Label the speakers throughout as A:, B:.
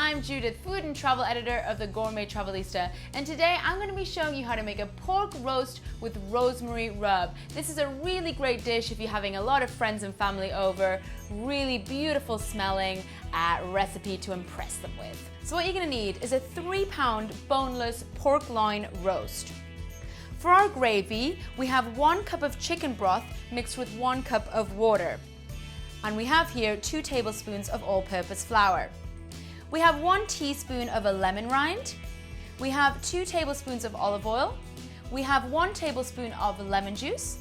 A: I'm Judith, food and travel editor of the Gourmet Travelista, and today I'm going to be showing you how to make a pork roast with rosemary rub. This is a really great dish if you're having a lot of friends and family over. Really beautiful smelling recipe to impress them with. So what you're going to need is a 3-pound boneless pork loin roast. For our gravy, we have 1 cup of chicken broth mixed with 1 cup of water. And we have here 2 tablespoons of all-purpose flour. We have 1 teaspoon of a lemon rind. We have 2 tablespoons of olive oil. We have 1 tablespoon of lemon juice.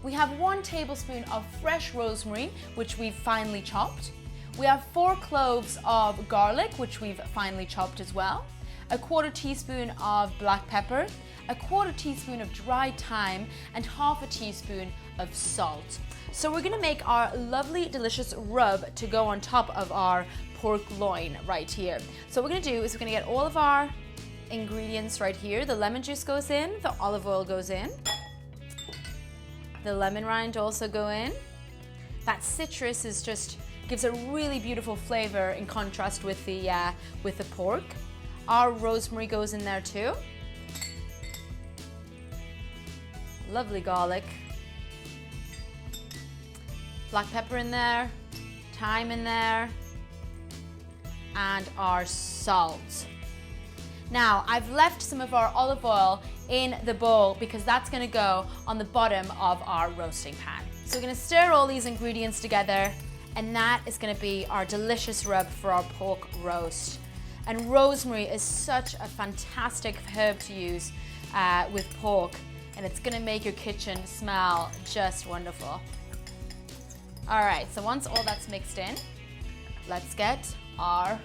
A: We have 1 tablespoon of fresh rosemary, which we've finely chopped. We have 4 cloves of garlic, which we've finely chopped as well. A 1/4 teaspoon of black pepper, a 1/4 teaspoon of dried thyme, and 1/2 teaspoon of salt. So we're gonna make our lovely, delicious rub to go on top of our pork loin right here. So what we're gonna do is we're gonna get all of our ingredients right here. The lemon juice goes in, the olive oil goes in, the lemon rind also go in. That citrus is just gives a really beautiful flavor in contrast with the pork. Our rosemary goes in there too. Lovely garlic. Black pepper in there, thyme in there, and our salt. Now, I've left some of our olive oil in the bowl because that's gonna go on the bottom of our roasting pan. So we're gonna stir all these ingredients together, and that is gonna be our delicious rub for our pork roast. And rosemary is such a fantastic herb to use with pork, and it's gonna make your kitchen smell just wonderful. All right, so once all that's mixed in, let's get our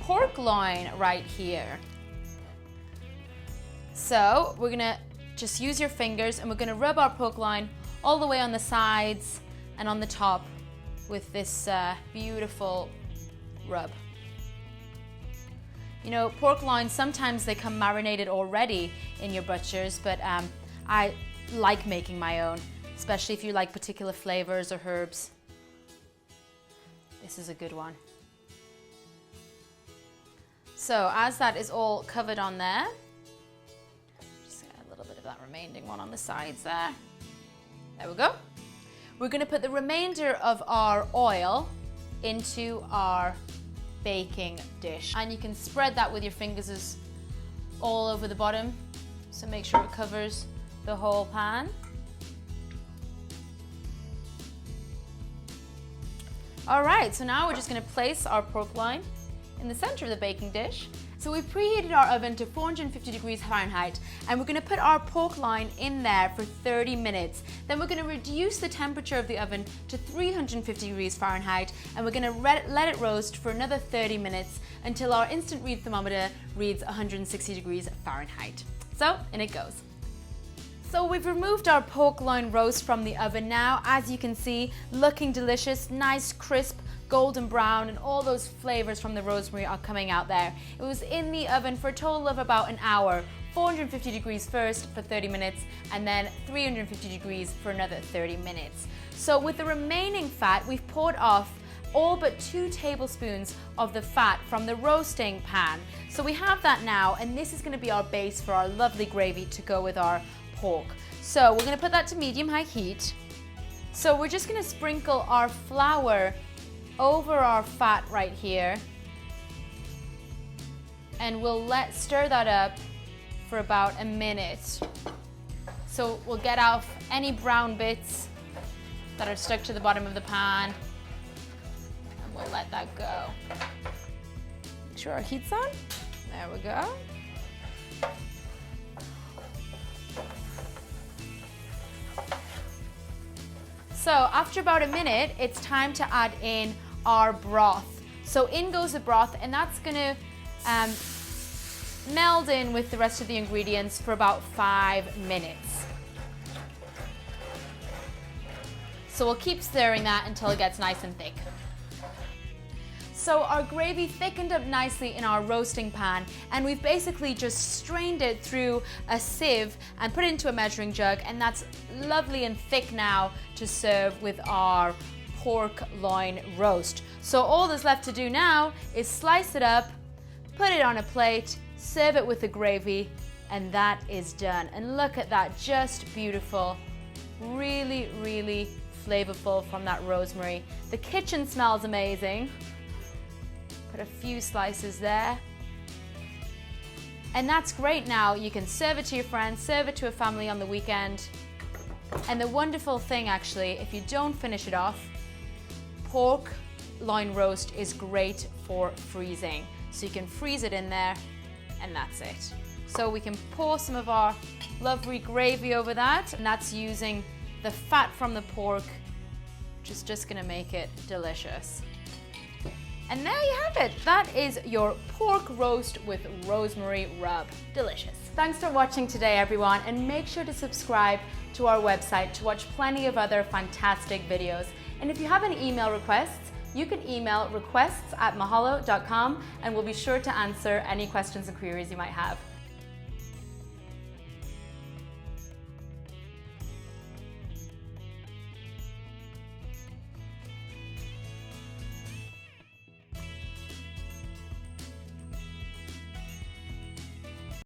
A: pork loin right here. So we're gonna just use your fingers and we're gonna rub our pork loin all the way on the sides and on the top with this beautiful rub. You know, pork loins, sometimes they come marinated already in your butchers, but I like making my own, especially if you like particular flavors or herbs. This is a good one. So as that is all covered on there, just get a little bit of that remaining one on the sides there. There we go. We're gonna put the remainder of our oil into our baking dish. And you can spread that with your fingers all over the bottom, so make sure it covers the whole pan. All right, so now we're just gonna place our pork loin in the center of the baking dish. So we've preheated our oven to 450 degrees Fahrenheit, and we're gonna put our pork loin in there for 30 minutes. Then we're gonna reduce the temperature of the oven to 350 degrees Fahrenheit, and we're gonna let it roast for another 30 minutes until our instant read thermometer reads 160 degrees Fahrenheit. So, in it goes. So we've removed our pork loin roast from the oven now. As you can see, looking delicious, nice, crisp, golden brown, and all those flavors from the rosemary are coming out there. It was in the oven for a total of about an hour, 450 degrees first for 30 minutes, and then 350 degrees for another 30 minutes. So with the remaining fat, we've poured off all but 2 tablespoons of the fat from the roasting pan. So we have that now, and this is gonna be our base for our lovely gravy to go with our pork. So we're gonna put that to medium-high heat. So we're just gonna sprinkle our flour over our fat right here, and we'll stir that up for about a minute. So we'll get off any brown bits that are stuck to the bottom of the pan, and we'll let that go. Make sure our heat's on. There we go. So after about a minute, it's time to add in our broth. So in goes the broth, and that's gonna meld in with the rest of the ingredients for about 5 minutes. So we'll keep stirring that until it gets nice and thick. So our gravy thickened up nicely in our roasting pan, and we've basically just strained it through a sieve and put it into a measuring jug, and that's lovely and thick now to serve with our pork loin roast. So all that's left to do now is slice it up, put it on a plate, serve it with the gravy, and that is done. And look at that, just beautiful. Really, really flavorful from that rosemary. The kitchen smells amazing. Put a few slices there. And that's great now. You can serve it to your friends, serve it to a family on the weekend. And the wonderful thing actually, if you don't finish it off, pork loin roast is great for freezing. So you can freeze it in there and that's it. So we can pour some of our lovely gravy over that, and that's using the fat from the pork, which is just gonna make it delicious. And there you have it. That is your pork roast with rosemary rub. Delicious. Thanks for watching today, everyone, and make sure to subscribe to our website to watch plenty of other fantastic videos. And if you have any email requests, you can email requests@mahalo.com and we'll be sure to answer any questions and queries you might have.